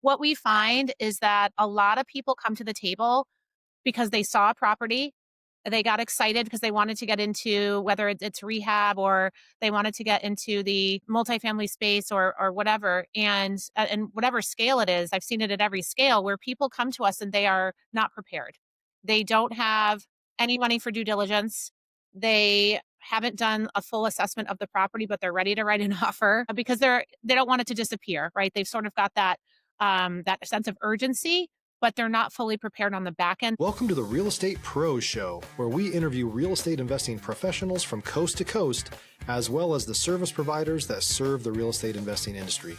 what we find is that a lot of people come to the table because they saw a property. They got excited because they wanted to get into whether it's rehab or they wanted to get into the multifamily space or whatever. And whatever scale it is, I've seen it at every scale where people come to us and they are not prepared. They don't have any money for due diligence. They haven't done a full assessment of the property, but they're ready to write an offer because they don't want it to disappear, right? They've sort of got that sense of urgency, but they're not fully prepared on the back end. Welcome to the Real Estate Pros Show, where we interview real estate investing professionals from coast to coast, as well as the service providers that serve the real estate investing industry.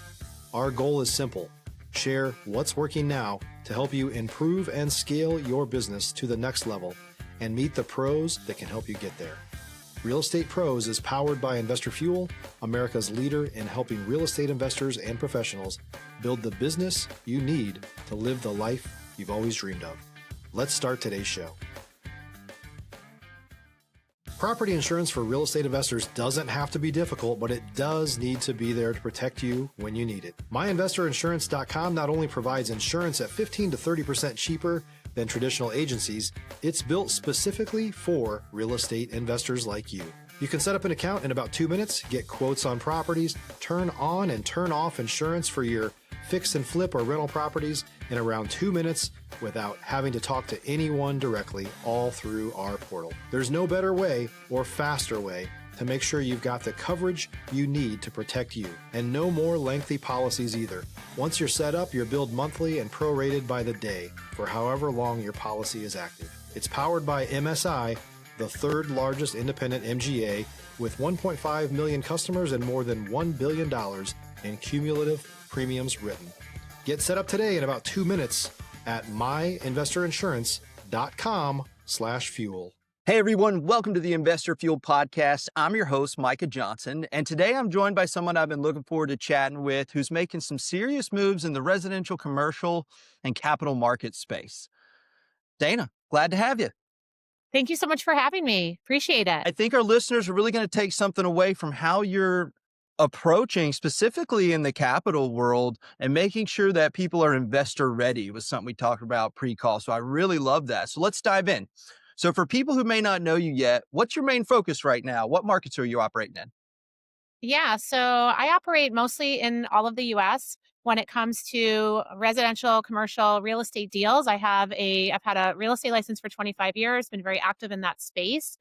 Our goal is simple: share what's working now to help you improve and scale your business to the next level and meet the pros that can help you get there. Real Estate Pros is powered by Investor Fuel, America's leader in helping real estate investors and professionals build the business you need to live the life you've always dreamed of. Let's start today's show. Property insurance for real estate investors doesn't have to be difficult, but it does need to be there to protect you when you need it. MyInvestorInsurance.com not only provides insurance at 15 to 30% cheaper than traditional agencies, it's built specifically for real estate investors like you. You can set up an account in about 2 minutes, get quotes on properties, turn on and turn off insurance for your fix and flip or rental properties in around 2 minutes without having to talk to anyone directly, all through our portal. There's no better way or faster way to make sure you've got the coverage you need to protect you, and no more lengthy policies either. Once you're set up, you're billed monthly and prorated by the day for however long your policy is active. It's powered by MSI, the third largest independent MGA, with 1.5 million customers and more than $1 billion in cumulative premiums written. Get set up today in about 2 minutes at myinvestorinsurance.com/fuel. Hey everyone, welcome to the Investor Fuel Podcast. I'm your host, Micah Johnson, and today I'm joined by someone I've been looking forward to chatting with who's making some serious moves in the residential, commercial, and capital market space. Dana, glad to have you. Thank you so much for having me. Appreciate it. I think our listeners are really going to take something away from how you're approaching, specifically in the capital world, and making sure that people are investor ready was something we talked about pre-call. So I really love that. So let's dive in. So for people who may not know you yet, what's your main focus right now? What markets are you operating in? Yeah, so I operate mostly in all of the US when it comes to residential, commercial, real estate deals. I've had a real estate license for 25 years, been very active in that space,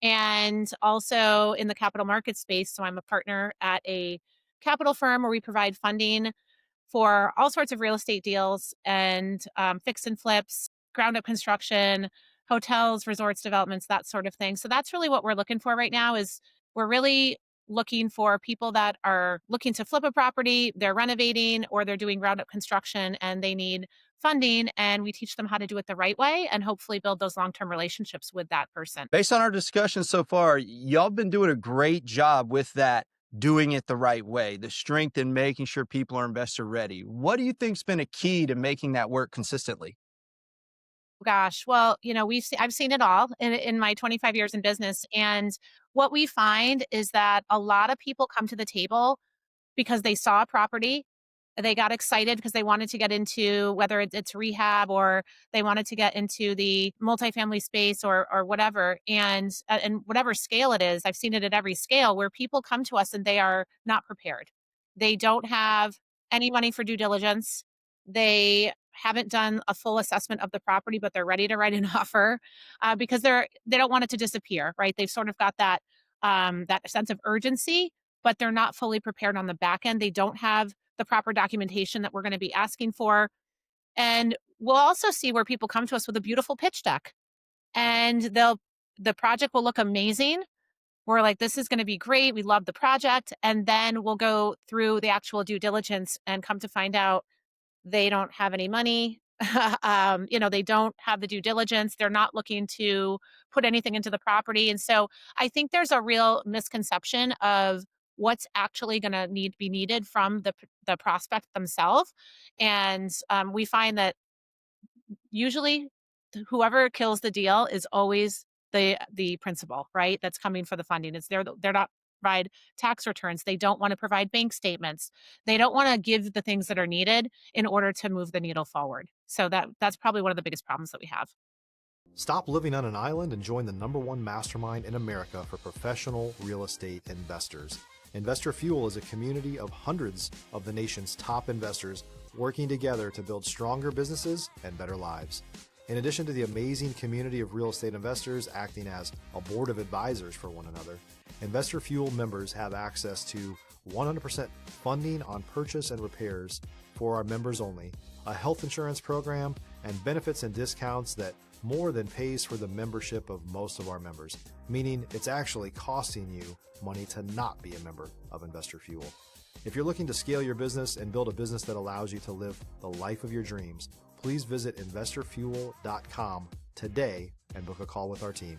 and also in the capital market space. So I'm a partner at a capital firm where we provide funding for all sorts of real estate deals and fix and flips, ground up construction, hotels, resorts, developments, that sort of thing. So that's really what we're looking for right now is we're really looking for people that are looking to flip a property, they're renovating or they're doing ground up construction and they need funding, and we teach them how to do it the right way and hopefully build those long-term relationships with that person. Based on our discussion so far, y'all been doing a great job with that, doing it the right way, the strength in making sure people are investor ready. What do you think's been a key to making that work consistently? Gosh, well, I've seen it all in my 25 years in business, and what we find is that a lot of people come to the table because they saw a property. They got excited because they wanted to get into whether it's rehab or they wanted to get into the multifamily space or whatever. And whatever scale it is, I've seen it at every scale where people come to us and they are not prepared. They don't have any money for due diligence. They haven't done a full assessment of the property, but they're ready to write an offer because they don't want it to disappear, right? They've sort of got that sense of urgency, but they're not fully prepared on the back end. They don't have the proper documentation that we're going to be asking for. And we'll also see where people come to us with a beautiful pitch deck and the project will look amazing. We're like, this is going to be great. We love the project. And then we'll go through the actual due diligence and come to find out they don't have any money. They don't have the due diligence. They're not looking to put anything into the property. And so I think there's a real misconception of what's actually going to be needed from the prospect themselves. And we find that usually whoever kills the deal is always the principal, right? That's coming for the funding. They're not provide tax returns. They don't want to provide bank statements. They don't want to give the things that are needed in order to move the needle forward. So that's probably one of the biggest problems that we have. Stop living on an island and join the #1 mastermind in America for professional real estate investors. Investor Fuel is a community of hundreds of the nation's top investors working together to build stronger businesses and better lives. In addition to the amazing community of real estate investors acting as a board of advisors for one another, Investor Fuel members have access to 100% funding on purchase and repairs for our members only, a health insurance program, and benefits and discounts that more than pays for the membership of most of our members, meaning it's actually costing you money to not be a member of Investor Fuel. If you're looking to scale your business and build a business that allows you to live the life of your dreams, please visit investorfuel.com today and book a call with our team.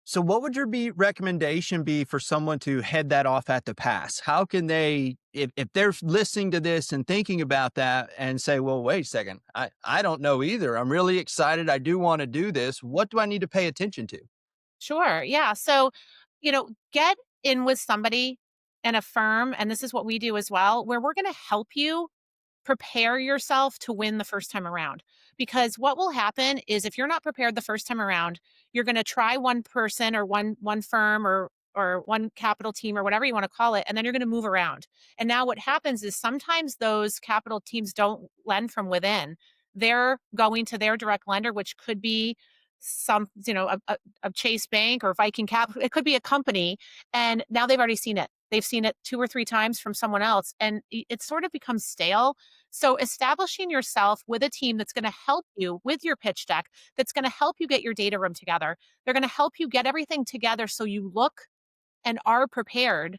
So what would your recommendation be for someone to head that off at the pass? How can they, if they're listening to this and thinking about that and say, well, wait a second, I don't know either. I'm really excited. I do want to do this. What do I need to pay attention to? Sure. Yeah. So, get in with somebody and a firm, and this is what we do as well, where we're going to help you prepare yourself to win the first time around. Because what will happen is if you're not prepared the first time around, you're going to try one person or one firm or one capital team or whatever you want to call it, and then you're going to move around. And now what happens is sometimes those capital teams don't lend from within. They're going to their direct lender, which could be some, a Chase Bank or Viking Capital. It could be a company, and now they've already seen it. They've seen it 2 or 3 times from someone else, and it sort of becomes stale. So establishing yourself with a team that's going to help you with your pitch deck, that's going to help you get your data room together. They're going to help you get everything together so you look and are prepared.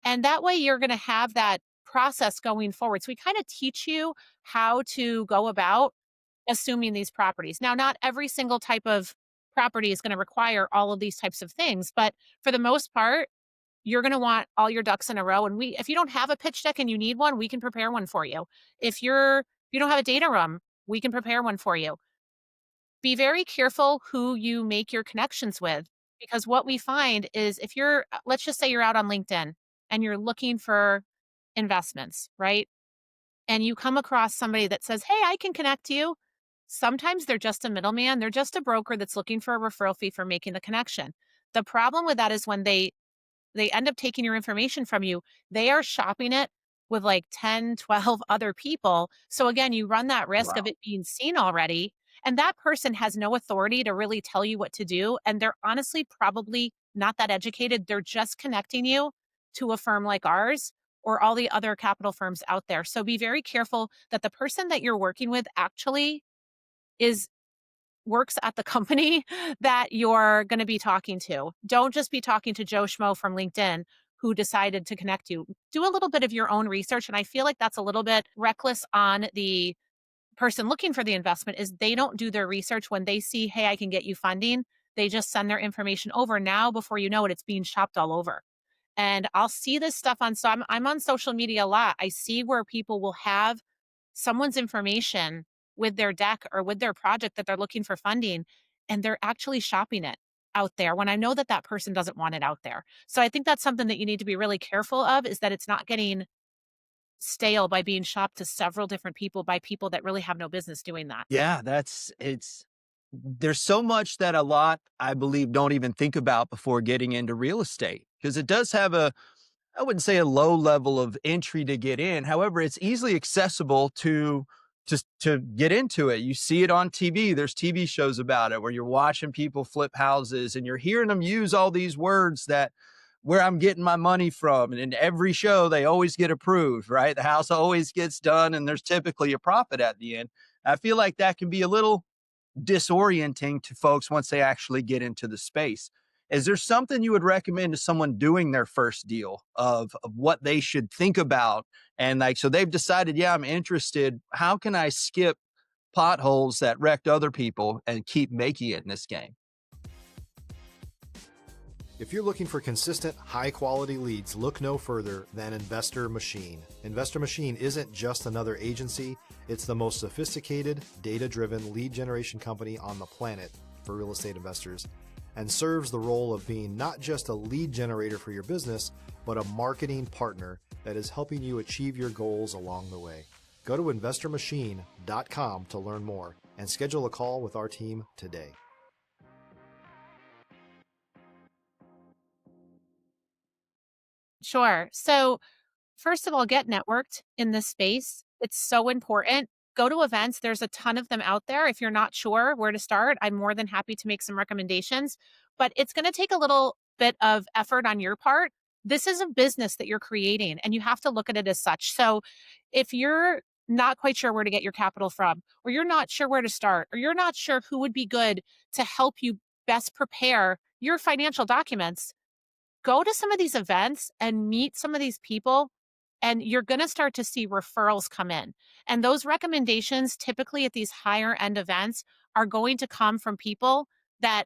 And that way you're going to have that process going forward. So we kind of teach you how to go about assuming these properties. Now, not every single type of property is going to require all of these types of things, but for the most part, you're going to want all your ducks in a row. And if you don't have a pitch deck and you need one, we can prepare one for you. If you don't have a data room, we can prepare one for you. Be very careful who you make your connections with, because what we find is if let's just say you're out on LinkedIn and you're looking for investments, right? And you come across somebody that says, hey, I can connect you. Sometimes they're just a middleman. They're just a broker that's looking for a referral fee for making the connection. The problem with that is when they end up taking your information from you, they are shopping it with like 10, 12 other people. So again, you run that risk of Wow. it being seen already. And that person has no authority to really tell you what to do. And they're honestly probably not that educated. They're just connecting you to a firm like ours or all the other capital firms out there. So be very careful that the person that you're working with actually is works at the company that you're going to be talking to. Don't just be talking to Joe Schmo from LinkedIn who decided to connect you. Do a little bit of your own research. And I feel like that's a little bit reckless on the person looking for the investment is they don't do their research when they see, hey, I can get you funding. They just send their information over. Now, before you know it, it's being shopped all over. And I'll see this stuff so I'm on social media a lot. I see where people will have someone's information with their deck or with their project that they're looking for funding, and they're actually shopping it out there when I know that that person doesn't want it out there. So I think that's something that you need to be really careful of, is that it's not getting stale by being shopped to several different people by people that really have no business doing that. Yeah, there's so much that a lot, I believe, don't even think about before getting into real estate because it does have I wouldn't say a low level of entry to get in. However, it's easily accessible to get into it. You see it on TV. There's TV shows about it where you're watching people flip houses and you're hearing them use all these words that where I'm getting my money from. And in every show, they always get approved, right? The house always gets done and there's typically a profit at the end. I feel like that can be a little disorienting to folks once they actually get into the space. Is there something you would recommend to someone doing their first deal of what they should think about? And like, so they've decided, yeah, I'm interested. How can I skip potholes that wrecked other people and keep making it in this game? If you're looking for consistent, high-quality leads, look no further than Investor Machine. Investor Machine isn't just another agency. It's the most sophisticated, data-driven lead generation company on the planet for real estate investors. and serves the role of being not just a lead generator for your business, but a marketing partner that is helping you achieve your goals along the way. Go to investormachine.com to learn more and schedule a call with our team today. Sure. So, first of all, get networked in this space. It's so important. Go to events. There's a ton of them out there. If you're not sure where to start, I'm more than happy to make some recommendations, but it's going to take a little bit of effort on your part. This is a business that you're creating, and you have to look at it as such. So, if you're not quite sure where to get your capital from, or you're not sure where to start, or you're not sure who would be good to help you best prepare your financial documents, go to some of these events and meet some of these people, and you're going to start to see referrals come in. And those recommendations, typically at these higher end events, are going to come from people that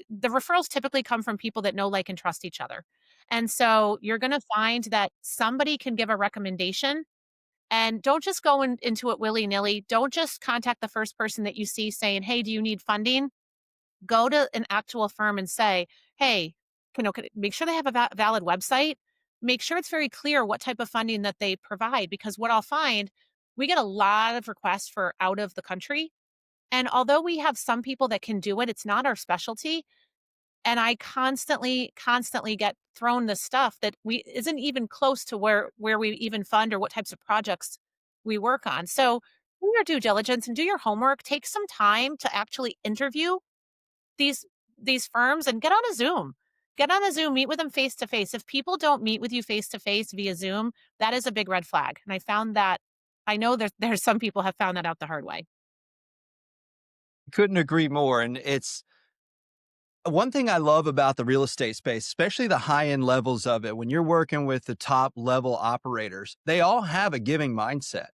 the referrals typically come from people that know, like, and trust each other. And so you're going to find that somebody can give a recommendation, and don't just go into it willy nilly. Don't just contact the first person that you see saying, "Hey, do you need funding?" Go to an actual firm and say, "Hey, make sure they have a valid website. Make sure it's very clear what type of funding that they provide." Because what I'll find, we get a lot of requests for out of the country. And although we have some people that can do it, it's not our specialty. And I constantly get thrown the stuff that we isn't even close to where we even fund or what types of projects we work on. So do your due diligence and do your homework. Take some time to actually interview these these firms and get on a Zoom. Get on a Zoom, meet with them face to face. If people don't meet with you face to face via Zoom, that is a big red flag. And I found that I know there's some people have found that out the hard way. Couldn't agree more. And it's one thing I love about the real estate space, especially the high end levels of it, when you're working with the top level operators, they all have a giving mindset.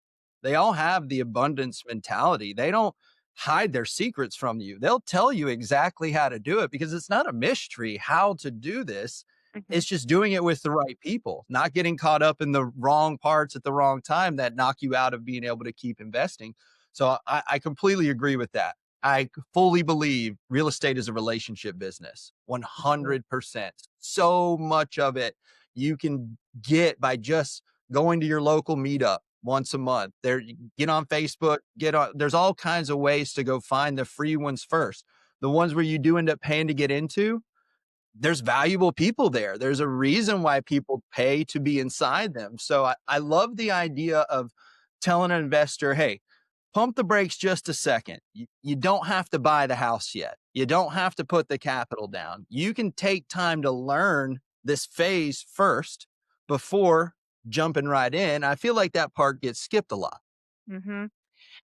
They all have the abundance mentality. They don't hide their secrets from you. They'll tell you exactly how to do it because it's not a mystery how to do this. Mhm. It's just doing it with the right people, not getting caught up in the wrong parts at the wrong time that knock you out of being able to keep investing. So I completely agree with that. I fully believe real estate is a relationship business, Mhm. 100%. So much of it you can get by just going to your local meetup once a month. There, get on Facebook, get on, there's all kinds of ways to go find the free ones first. The ones where you do end up paying to get into, there's valuable people there. There's a reason why people pay to be inside them. So I love the idea of telling an investor, hey, pump the brakes just a second. You don't have to buy the house yet. You don't have to put the capital down. You can take time to learn this phase first before jumping right in. I feel like that part gets skipped a lot. Mhm.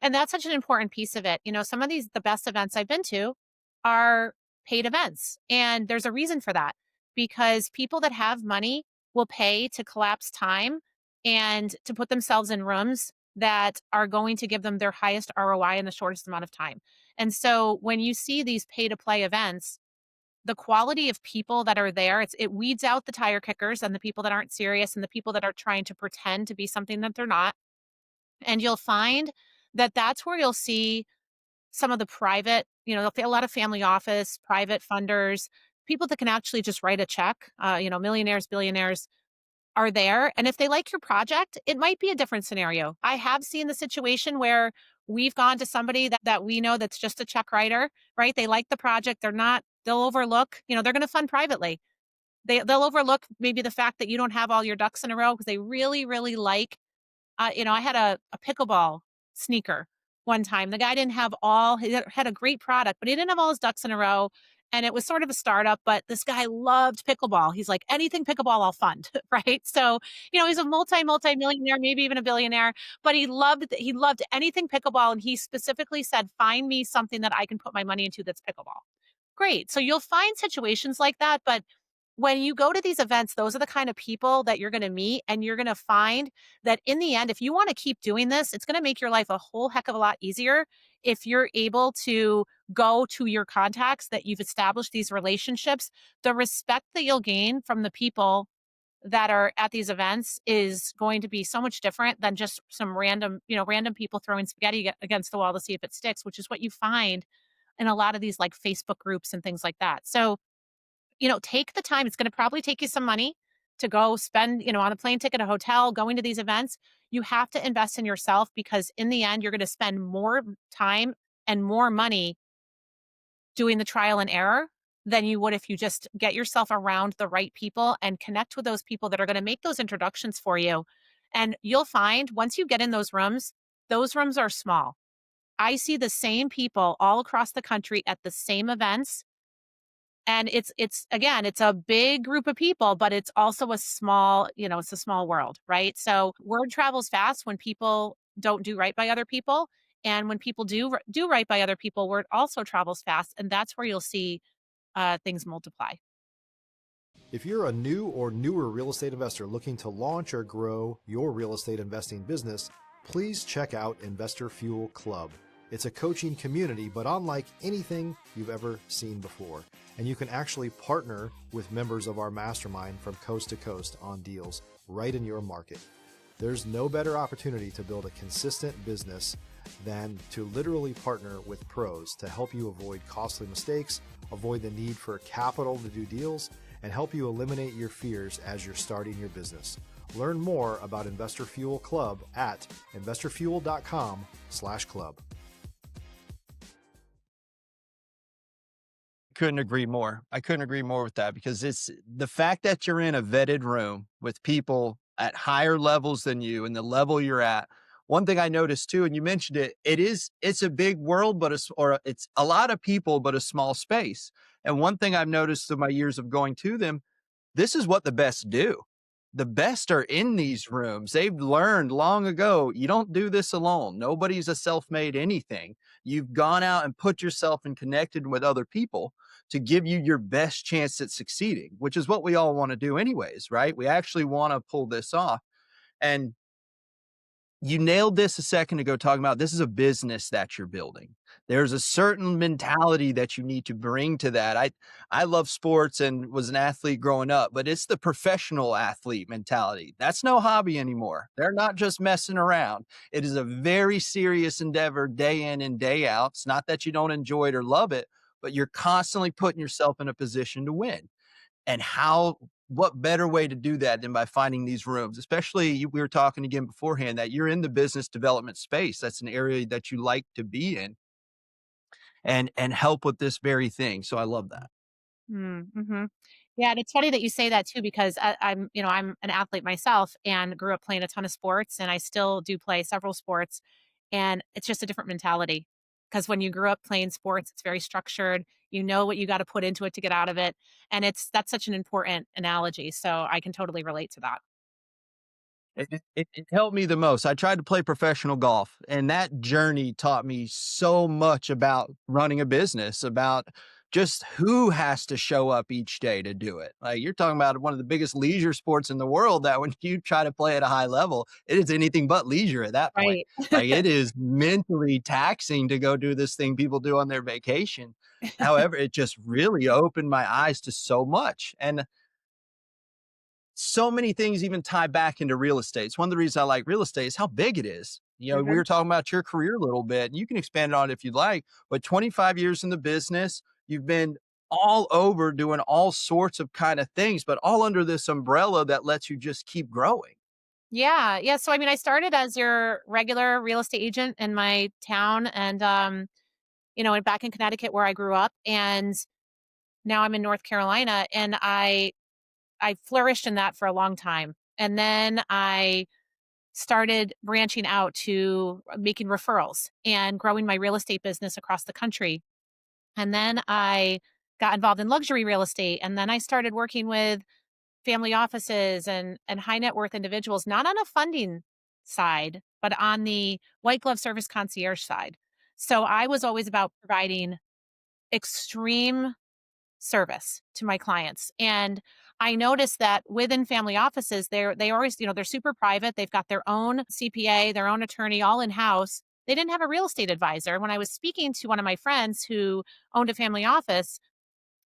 And that's such an important piece of it. Some of the best events I've been to are paid events. And there's a reason for that because people that have money will pay to collapse time and to put themselves in rooms that are going to give them their highest ROI in the shortest amount of time. And so when you see these pay to play events, the quality of people that are there, it weeds out the tire kickers and the people that aren't serious and the people that are trying to pretend to be something that they're not. And you'll find that that's where you'll see some of the private, a lot of family office, private funders, people that can actually just write a check, millionaires, billionaires are there. And if they like your project, it might be a different scenario. I have seen the situation where we've gone to somebody that we know that's just a check writer, right? They like the project. They'll overlook, they're going to fund privately. They'll overlook maybe the fact that you don't have all your ducks in a row because they really, really like I had a pickleball sneaker one time. The guy didn't have he had a great product, but he didn't have all his ducks in a row. And it was sort of a startup, but this guy loved pickleball. He's like, anything pickleball, I'll fund. Right. So, he's a multi millionaire, maybe even a billionaire, but he loved anything pickleball. And he specifically said, find me something that I can put my money into that's pickleball. Great. So you'll find situations like that. But when you go to these events, those are the kind of people that you're going to meet. And you're going to find that in the end, if you want to keep doing this, it's going to make your life a whole heck of a lot easier if you're able to go to your contacts that you've established these relationships. The respect that you'll gain from the people that are at these events is going to be so much different than just some random people throwing spaghetti against the wall to see if it sticks, which is what you find in a lot of these like Facebook groups and things like that. So, take the time. It's going to probably take you some money to go spend, on a plane ticket, a hotel, going to these events. You have to invest in yourself because in the end, you're going to spend more time and more money doing the trial and error than you would if you just get yourself around the right people and connect with those people that are going to make those introductions for you. And you'll find once you get in those rooms are small. I see the same people all across the country at the same events. And it's again, it's a big group of people, but it's also a small, it's a small world, right? So word travels fast when people don't do right by other people. And when people do right by other people, word also travels fast. And that's where you'll see things multiply. If you're a new or newer real estate investor looking to launch or grow your real estate investing business, please check out Investor Fuel Club. It's a coaching community, but unlike anything you've ever seen before. And you can actually partner with members of our mastermind from coast to coast on deals right in your market. There's no better opportunity to build a consistent business than to literally partner with pros to help you avoid costly mistakes, avoid the need for capital to do deals, and help you eliminate your fears as you're starting your business. Learn more about Investor Fuel Club at investorfuel.com/club. Couldn't agree more. I couldn't agree more with that because it's the fact that you're in a vetted room with people at higher levels than you and the level you're at. One thing I noticed too, and you mentioned it, it's a big world, but it's a lot of people, but a small space. And one thing I've noticed through my years of going to them, this is what the best do. The best are in these rooms. They've learned long ago, you don't do this alone. Nobody's a self-made anything. You've gone out and put yourself and connected with other people to give you your best chance at succeeding, which is what we all want to do anyways, right? We actually want to pull this off. And you nailed this a second ago talking about this is a business that you're building. There's a certain mentality that you need to bring to that. I love sports and was an athlete growing up, but it's the professional athlete mentality. That's no hobby anymore. They're not just messing around. It is a very serious endeavor day in and day out. It's not that you don't enjoy it or love it, but you're constantly putting yourself in a position to win. And what better way to do that than by finding these rooms, especially we were talking again beforehand that you're in the business development space. That's an area that you like to be in and help with this very thing. So I love that. Mm-hmm. Yeah, and it's funny that you say that too because I'm an athlete myself and grew up playing a ton of sports, and I still do play several sports, and it's just a different mentality. Because when you grew up playing sports, it's very structured. You know what you got to put into it to get out of it, and that's such an important analogy. So I can totally relate to that. It helped me the most. I tried to play professional golf, and that journey taught me so much about running a business, about just who has to show up each day to do it. Like you're talking about one of the biggest leisure sports in the world that when you try to play at a high level, it is anything but leisure at that point. Right. Like it is mentally taxing to go do this thing people do on their vacation. However, it just really opened my eyes to so much. And so many things even tie back into real estate. It's one of the reasons I like real estate is how big it is. We Hmm. were talking about your career a little bit, and you can expand on it if you'd like, but 25 years in the business, you've been all over doing all sorts of kind of things, but all under this umbrella that lets you just keep growing. Yeah, yeah. So I mean, I started as your regular real estate agent in my town, and and back in Connecticut where I grew up, and now I'm in North Carolina, and I flourished in that for a long time. And then I started branching out to making referrals and growing my real estate business across the country. And then I got involved in luxury real estate. And then I started working with family offices and high net worth individuals, not on a funding side, but on the white glove service concierge side. So I was always about providing extreme service to my clients. And I noticed that within family offices, they always, they're super private. They've got their own CPA, their own attorney, all in house. They didn't have a real estate advisor. When I was speaking to one of my friends who owned a family office,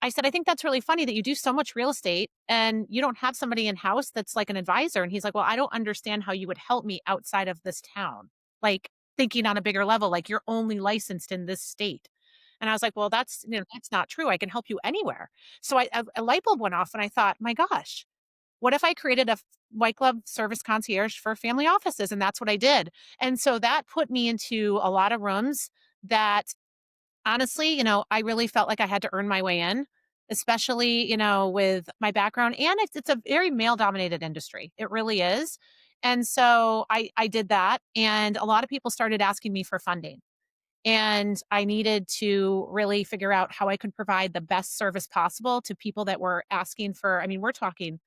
I said, I think that's really funny that you do so much real estate and you don't have somebody in house that's like an advisor. And he's like, well, I don't understand how you would help me outside of this town. Like thinking on a bigger level, like you're only licensed in this state. And I was like, well, that's not true. I can help you anywhere. So a light bulb went off and I thought, my gosh, what if I created a white glove service concierge for family offices? And that's what I did. And so that put me into a lot of rooms that honestly, I really felt like I had to earn my way in, especially, with my background. And it's a very male dominated industry. It really is. And so I did that. And a lot of people started asking me for funding. And I needed to really figure out how I could provide the best service possible to people that were asking for, I mean, we're talking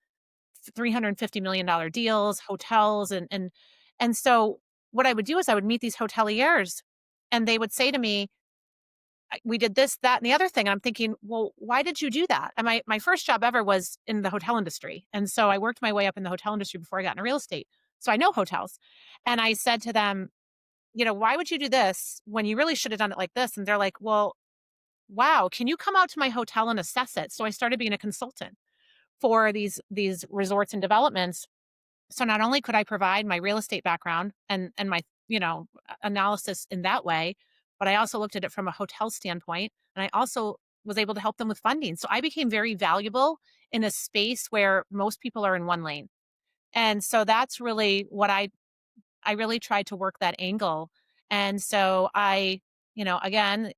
$350 million deals, hotels, and so what I would do is I would meet these hoteliers and they would say to me, we did this, that, and the other thing. And I'm thinking, well, why did you do that? And my first job ever was in the hotel industry. And so I worked my way up in the hotel industry before I got into real estate. So I know hotels. And I said to them, why would you do this when you really should have done it like this? And they're like, well, wow, can you come out to my hotel and assess it? So I started being a consultant for these resorts and developments. So not only could I provide my real estate background and my, analysis in that way, but I also looked at it from a hotel standpoint and I also was able to help them with funding. So I became very valuable in a space where most people are in one lane. And so that's really what I really tried to work that angle. And so again,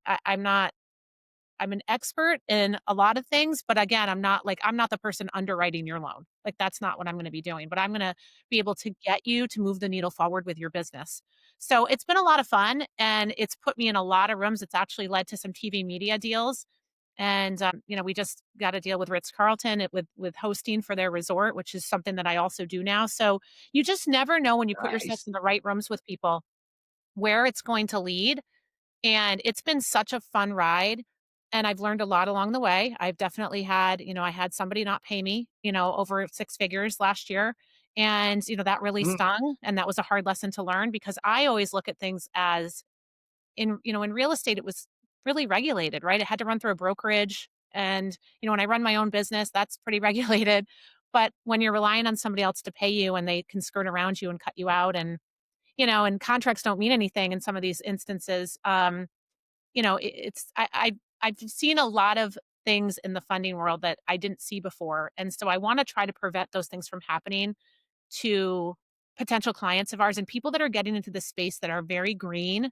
I'm an expert in a lot of things, but again, I'm not the person underwriting your loan. Like that's not what I'm going to be doing, but I'm going to be able to get you to move the needle forward with your business. So it's been a lot of fun and it's put me in a lot of rooms. It's actually led to some TV media deals. And we just got a deal with Ritz Carlton with hosting for their resort, which is something that I also do now. So you just never know when you put yourself Nice. in the right rooms with people where it's going to lead, and it's been such a fun ride, and I've learned a lot along the way. I've definitely had, I had somebody not pay me, over 6 figures last year, and, that really Mm, stung, and that was a hard lesson to learn because I always look at things as in real estate, it was really regulated, right? It had to run through a brokerage, and, when I run my own business, that's pretty regulated, but when you're relying on somebody else to pay you and they can skirt around you and cut you out and contracts don't mean anything in some of these instances, it's I've seen a lot of things in the funding world that I didn't see before, and so I wanna try to prevent those things from happening to potential clients of ours and people that are getting into this space that are very green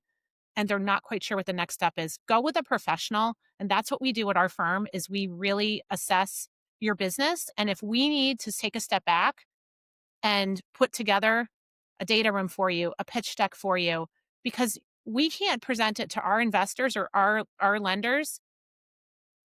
and they're not quite sure what the next step is. Go with a professional, and that's what we do at our firm is we really assess your business, and if we need to take a step back and put together a data room for you, a pitch deck for you, because we can't present it to our investors or our lenders.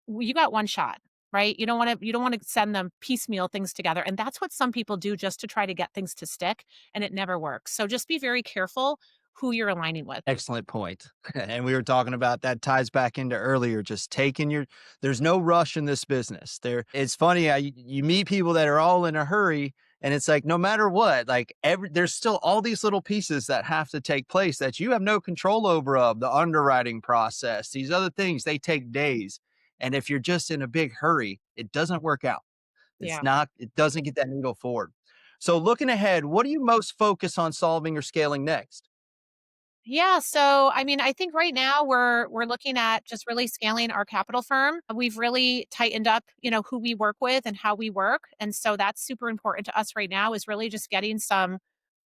You got one shot, right? You don't want to send them piecemeal things together. And that's what some people do just to try to get things to stick, and it never works. So just be very careful who you're aligning with. excellent point. And we were talking about that ties back into earlier, just taking your, there's no rush in this business. It's funny how you meet people that are all in a hurry and it's like, no matter what, like there's still all these little pieces that have to take place that you have no control over of the underwriting process, these other things, they take days. And if you're just in a big hurry, it doesn't work out. Yeah. It doesn't get that needle forward. So looking ahead, what do you most focus on solving or scaling next? Yeah, so I mean, I think right now we're looking at just really scaling our capital firm. We've really tightened up, who we work with and how we work, and so that's super important to us right now is really just getting some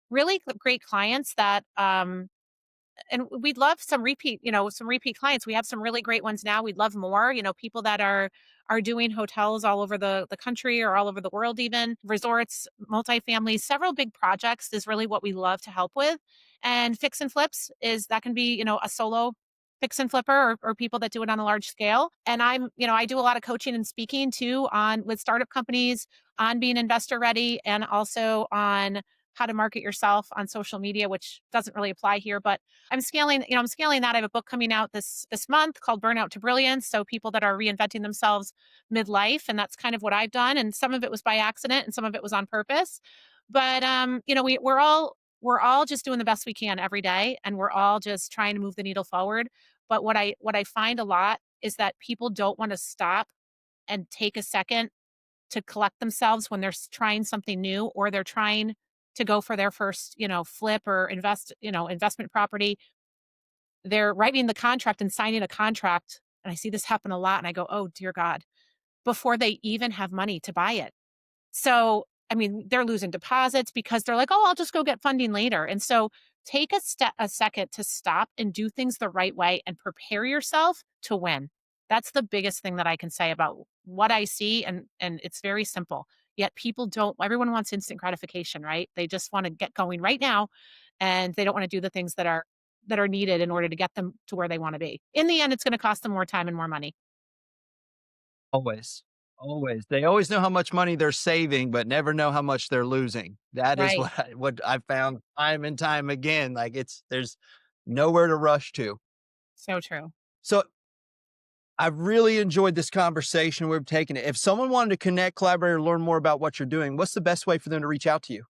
really great clients that and we'd love some repeat clients. We have some really great ones now. We'd love more, people that are doing hotels all over the country or all over the world, even resorts, multifamily, several big projects is really what we love to help with. And fix and flips is that can be, a solo fix and flipper or people that do it on a large scale. And I do a lot of coaching and speaking too on with startup companies on being investor ready and also on how to market yourself on social media, which doesn't really apply here, but I'm scaling that. I have a book coming out this month called Burnout to Brilliance. So people that are reinventing themselves midlife. And that's kind of what I've done. And some of it was by accident and some of it was on purpose. But we're all just doing the best we can every day. And we're all just trying to move the needle forward. But what I find a lot is that people don't want to stop and take a second to collect themselves when they're trying something new or they're trying to go for their first, flip or investment property. They're writing the contract and signing a contract And I see this happen a lot and I go, oh, dear God, before they even have money to buy it. So, I mean, they're losing deposits because they're like, "Oh, I'll just go get funding later." And so take a second to stop and do things the right way and prepare yourself to win. That's the biggest thing that I can say about what I see, and it's very simple. Yet people don't everyone wants instant gratification, right? They just want to get going right now, and they don't want to do the things that are needed in order to get them to where they want to be. In the end, it's going to cost them more time and more money. Always, always. They always know how much money they're saving, but never know how much they're losing. That is Right. what I found time and time again. Like there's nowhere to rush to. So true. So I've really enjoyed this conversation. We've taken it. If someone wanted to connect, collaborate, or learn more about what you're doing, what's the best way for them to reach out to you?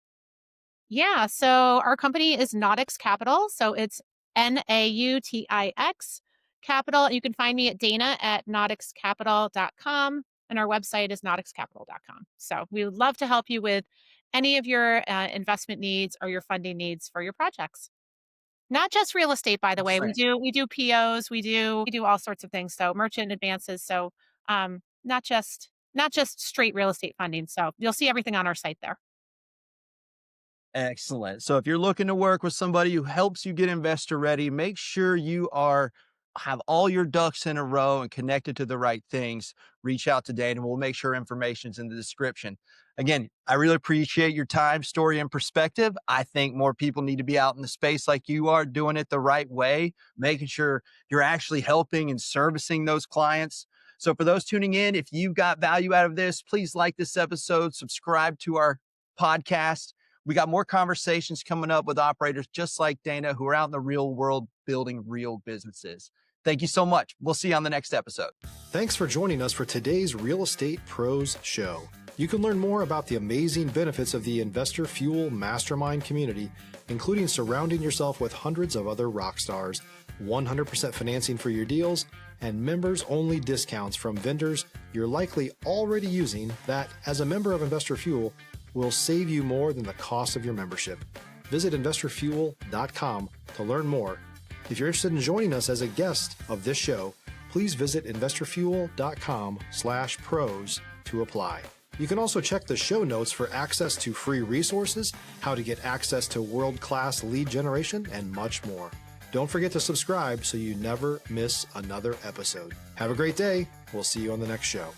Yeah, so our company is Nautix Capital, so it's Nautix Capital. You can find me at Dana at nautixcapital.com, and our website is nautixcapital.com. So we would love to help you with any of your investment needs or your funding needs for your projects. Not just real estate, by the way. We Excellent. do we do POs, we do all sorts of things. So merchant advances. So not just straight real estate funding. So you'll see everything on our site there. Excellent. So if you're looking to work with somebody who helps you get investor ready, make sure you are have all your ducks in a row and connected to the right things. Reach out to Dana and we'll make sure information's in the description. Again, I really appreciate your time, story, and perspective. I think more people need to be out in the space like you are, doing it the right way, making sure you're actually helping and servicing those clients. So for those tuning in, if you got value out of this, please like this episode, subscribe to our podcast. We got more conversations coming up with operators just like Dana who are out in the real world building real businesses. Thank you so much. We'll see you on the next episode. Thanks for joining us for today's Real Estate Pros Show. You can learn more about the amazing benefits of the Investor Fuel Mastermind community, including surrounding yourself with hundreds of other rock stars, 100% financing for your deals, and members-only discounts from vendors you're likely already using that, as a member of Investor Fuel, will save you more than the cost of your membership. Visit investorfuel.com to learn more. If you're interested in joining us as a guest of this show, please visit investorfuel.com/pros to apply. You can also check the show notes for access to free resources, how to get access to world-class lead generation, and much more. Don't forget to subscribe so you never miss another episode. Have a great day. We'll see you on the next show.